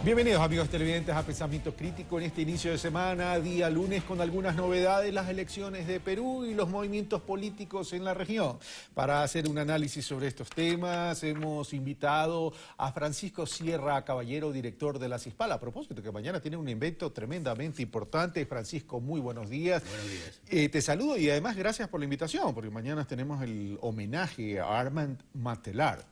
Bienvenidos amigos televidentes a Pensamiento Crítico en este inicio de semana, día lunes, con algunas novedades, las elecciones de Perú y los movimientos políticos en la región. Para hacer un análisis sobre estos temas hemos invitado a Francisco Sierra Caballero, director de la CISPAL. A propósito que mañana tiene un evento tremendamente importante. Francisco, muy buenos días. Buenos días. Te saludo y además gracias por la invitación, porque mañana tenemos el homenaje a Armand Matelar.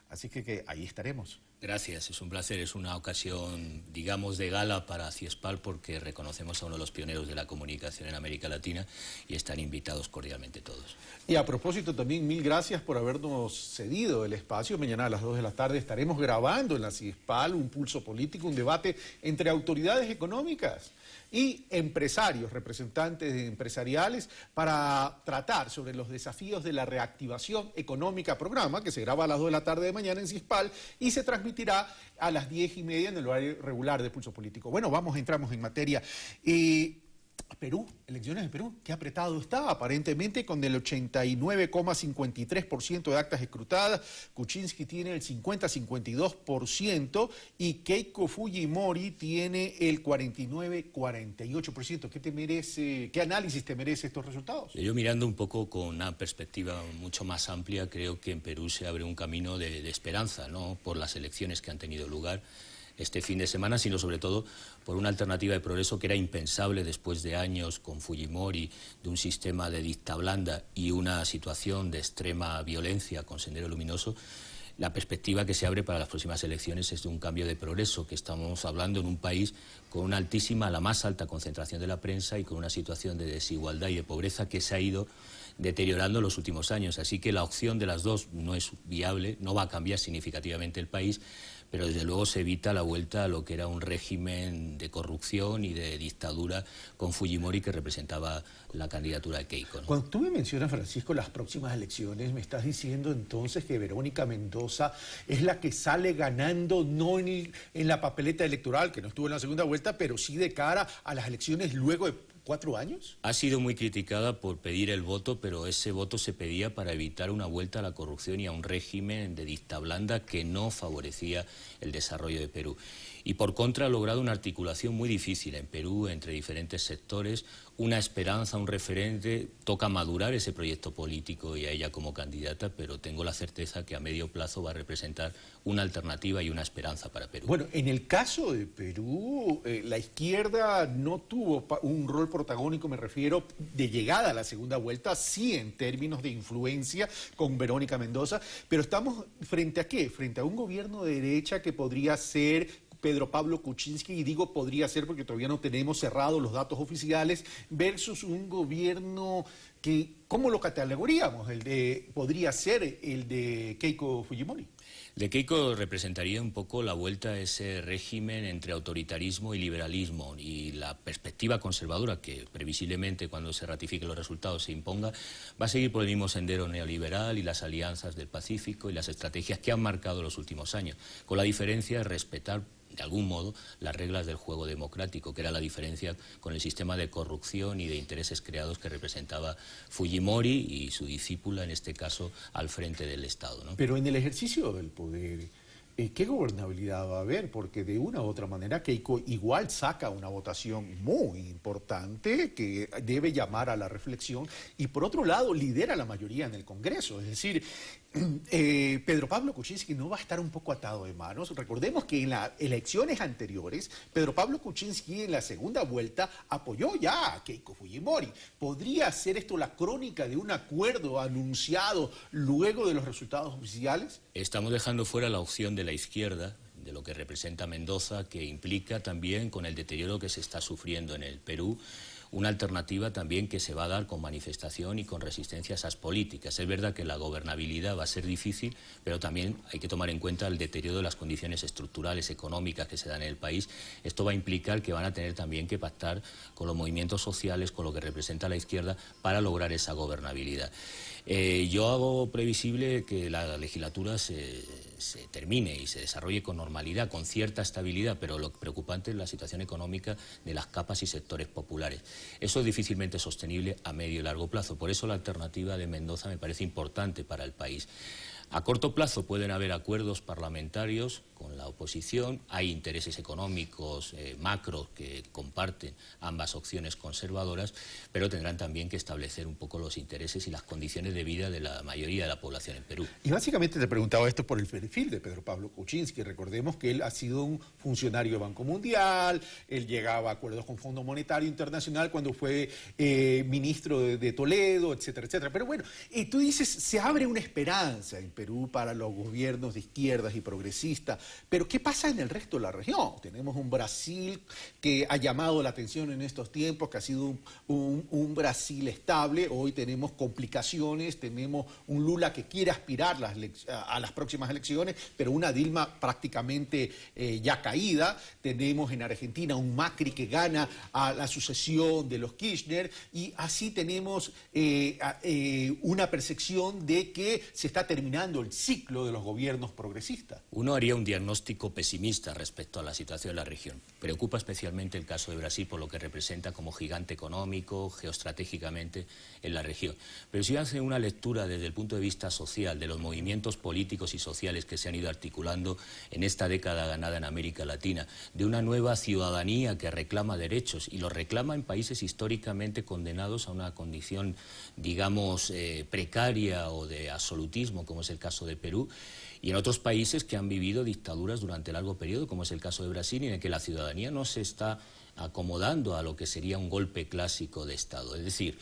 Así que ahí estaremos. Gracias, es un placer, es una ocasión, digamos, de gala para CISPAL porque reconocemos a uno de los pioneros de la comunicación en América Latina y están invitados cordialmente todos. Y a propósito también, mil gracias por habernos cedido el espacio. Mañana a las 2 de la tarde estaremos grabando en la CISPAL un pulso político, un debate entre autoridades económicas y empresarios, representantes empresariales, para tratar sobre los desafíos de la reactivación económica, programa que se graba a las 2 de la tarde de mañana en CISPAL y se transmitirá a las 10:30 en el horario regular de Pulso Político. Bueno, entramos en materia. Perú, elecciones de Perú, qué apretado está, aparentemente con el 89,53% de actas escrutadas. Kuczynski tiene el 50,52% y Keiko Fujimori tiene el 49,48%. ¿Qué análisis te merece estos resultados? Yo, mirando un poco con una perspectiva mucho más amplia, creo que en Perú se abre un camino de esperanza, no por las elecciones que han tenido lugar este fin de semana, sino sobre todo por una alternativa de progreso que era impensable después de años con Fujimori, de un sistema de dicta blanda y una situación de extrema violencia con Sendero Luminoso. La perspectiva que se abre para las próximas elecciones es de un cambio de progreso, que estamos hablando en un país con una altísima, la más alta concentración de la prensa y con una situación de desigualdad y de pobreza que se ha ido deteriorando en los últimos años. Así que la opción de las dos no es viable, no va a cambiar significativamente el país, pero desde luego se evita la vuelta a lo que era un régimen de corrupción y de dictadura con Fujimori, que representaba la candidatura de Keiko, ¿no? Cuando tú me mencionas, Francisco, las próximas elecciones, me estás diciendo entonces que Verónica Mendoza es la que sale ganando, no en la papeleta electoral, que no estuvo en la segunda vuelta, pero sí de cara a las elecciones luego de 4 años. Ha sido muy criticada por pedir el voto, pero ese voto se pedía para evitar una vuelta a la corrupción y a un régimen de dicta blanda que no favorecía el desarrollo de Perú. Y por contra ha logrado una articulación muy difícil en Perú entre diferentes sectores, una esperanza, un referente. Toca madurar ese proyecto político y a ella como candidata, pero tengo la certeza que a medio plazo va a representar una alternativa y una esperanza para Perú. Bueno, en el caso de Perú, la izquierda no tuvo un rol protagónico, me refiero, de llegada a la segunda vuelta, sí en términos de influencia con Verónica Mendoza, pero estamos frente a ¿qué? Frente a un gobierno de derecha que podría ser Pedro Pablo Kuczynski, y digo podría ser porque todavía no tenemos cerrados los datos oficiales, versus un gobierno que, ¿cómo lo categoríamos? Podría ser el de Keiko Fujimori. De Keiko representaría un poco la vuelta a ese régimen entre autoritarismo y liberalismo, y la perspectiva conservadora que previsiblemente cuando se ratifiquen los resultados se imponga, va a seguir por el mismo sendero neoliberal y las alianzas del Pacífico y las estrategias que han marcado los últimos años, con la diferencia de respetar de algún modo las reglas del juego democrático, que era la diferencia con el sistema de corrupción y de intereses creados que representaba Fujimori y su discípula, en este caso, al frente del Estado, ¿no? Pero en el ejercicio del poder, ¿qué gobernabilidad va a haber? Porque de una u otra manera Keiko igual saca una votación muy importante que debe llamar a la reflexión y por otro lado lidera la mayoría en el Congreso. Es decir, Pedro Pablo Kuczynski no va a estar un poco atado de manos. Recordemos que en las elecciones anteriores, Pedro Pablo Kuczynski en la segunda vuelta apoyó ya a Keiko Fujimori. ¿Podría ser esto la crónica de un acuerdo anunciado luego de los resultados oficiales? Estamos dejando fuera la opción de la izquierda, de lo que representa Mendoza, que implica también, con el deterioro que se está sufriendo en el Perú, una alternativa también que se va a dar con manifestación y con resistencia a esas políticas. Es verdad que la gobernabilidad va a ser difícil, pero también hay que tomar en cuenta el deterioro de las condiciones estructurales, económicas que se dan en el país. Esto va a implicar que van a tener también que pactar con los movimientos sociales, con lo que representa la izquierda, para lograr esa gobernabilidad. Yo hago previsible que la legislatura se termine y se desarrolle con normalidad, con cierta estabilidad, pero lo preocupante es la situación económica de las capas y sectores populares. Eso es difícilmente sostenible a medio y largo plazo. Por eso la alternativa de Mendoza me parece importante para el país. A corto plazo pueden haber acuerdos parlamentarios con la oposición, hay intereses económicos macro que comparten ambas opciones conservadoras, pero tendrán también que establecer un poco los intereses y las condiciones de vida de la mayoría de la población en Perú. Y básicamente te preguntaba esto por el perfil de Pedro Pablo Kuczynski. Recordemos que él ha sido un funcionario del Banco Mundial, él llegaba a acuerdos con Fondo Monetario Internacional cuando fue ministro de Toledo, etcétera, etcétera. Pero bueno, tú dices, se abre una esperanza en Perú para los gobiernos de izquierdas y progresistas, pero ¿qué pasa en el resto de la región? Tenemos un Brasil que ha llamado la atención en estos tiempos, que ha sido un Brasil estable. Hoy tenemos complicaciones, tenemos un Lula que quiere aspirar a las próximas elecciones, pero una Dilma prácticamente ya caída. Tenemos en Argentina un Macri que gana a la sucesión de los Kirchner, y así tenemos una percepción de que se está terminando el ciclo de los gobiernos progresistas. Uno haría un diagnóstico pesimista respecto a la situación de la región. Preocupa especialmente el caso de Brasil por lo que representa como gigante económico, geoestratégicamente en la región. Pero si hace una lectura desde el punto de vista social de los movimientos políticos y sociales que se han ido articulando en esta década ganada en América Latina, de una nueva ciudadanía que reclama derechos y los reclama en países históricamente condenados a una condición, digamos, precaria o de absolutismo, como es el caso de Perú, y en otros países que han vivido dictaduras durante largo periodo, como es el caso de Brasil, y en el que la ciudadanía no se está acomodando a lo que sería un golpe clásico de Estado. Es decir,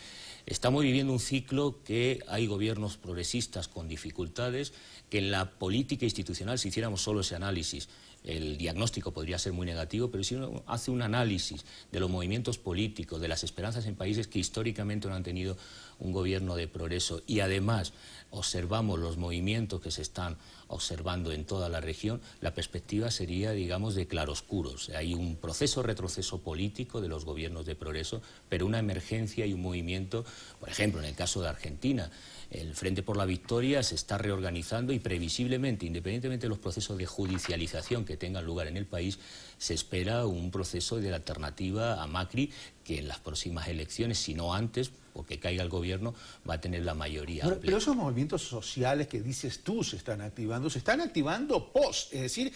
estamos viviendo un ciclo que hay gobiernos progresistas con dificultades, que en la política institucional, si hiciéramos solo ese análisis, el diagnóstico podría ser muy negativo, pero si uno hace un análisis de los movimientos políticos, de las esperanzas en países que históricamente no han tenido un gobierno de progreso, y además observamos los movimientos que se están observando en toda la región, la perspectiva sería, digamos, de claroscuros. Hay un proceso retroceso político de los gobiernos de progreso, pero una emergencia y un movimiento, por ejemplo, en el caso de Argentina, el Frente por la Victoria se está reorganizando y previsiblemente, independientemente de los procesos de judicialización que tengan lugar en el país, se espera un proceso de alternativa a Macri que en las próximas elecciones, si no antes, porque caiga el gobierno, va a tener la mayoría amplia. Pero esos movimientos sociales que dices tú se están activando post, es decir,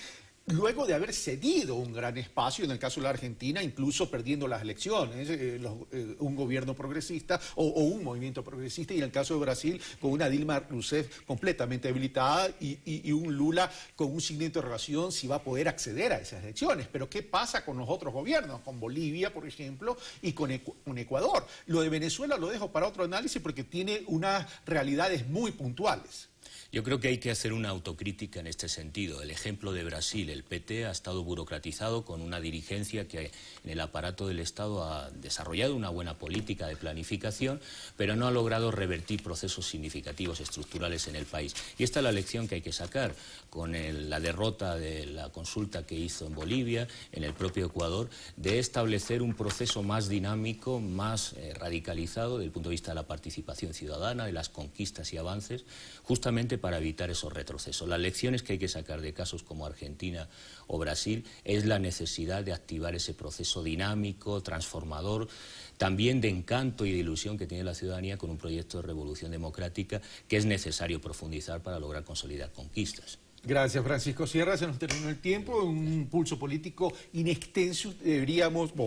luego de haber cedido un gran espacio, en el caso de la Argentina, incluso perdiendo las elecciones, un gobierno progresista o un movimiento progresista, y en el caso de Brasil, con una Dilma Rousseff completamente debilitada y un Lula con un signo de interrogación si va a poder acceder a esas elecciones. Pero ¿qué pasa con los otros gobiernos? Con Bolivia, por ejemplo, y con Ecuador. Lo de Venezuela lo dejo para otro análisis porque tiene unas realidades muy puntuales. Yo creo que hay que hacer una autocrítica en este sentido. El ejemplo de Brasil, el PT ha estado burocratizado con una dirigencia que en el aparato del Estado ha desarrollado una buena política de planificación, pero no ha logrado revertir procesos significativos estructurales en el país. Y esta es la lección que hay que sacar con la derrota de la consulta que hizo en Bolivia, en el propio Ecuador, de establecer un proceso más dinámico, más radicalizado desde el punto de vista de la participación ciudadana, de las conquistas y avances, justamente para evitar esos retrocesos. Las lecciones que hay que sacar de casos como Argentina o Brasil es la necesidad de activar ese proceso dinámico, transformador, también de encanto y de ilusión que tiene la ciudadanía con un proyecto de revolución democrática que es necesario profundizar para lograr consolidar conquistas. Gracias, Francisco Sierra. Se nos terminó el tiempo. Un pulso político inextenso.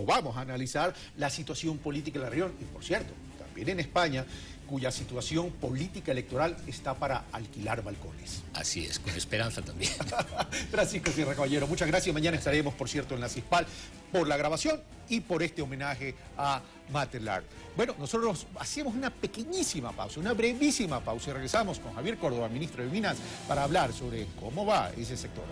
Vamos a analizar la situación política de la región. Y por cierto, también en España, cuya situación política electoral está para alquilar balcones. Así es, con esperanza también. Francisco Sierra Caballero, muchas gracias. Mañana estaremos, por cierto, en la CISPAL por la grabación y por este homenaje a Matelar. Bueno, nosotros hacemos una pequeñísima pausa, una brevísima pausa, y regresamos con Javier Córdoba, ministro de Minas, para hablar sobre cómo va ese sector.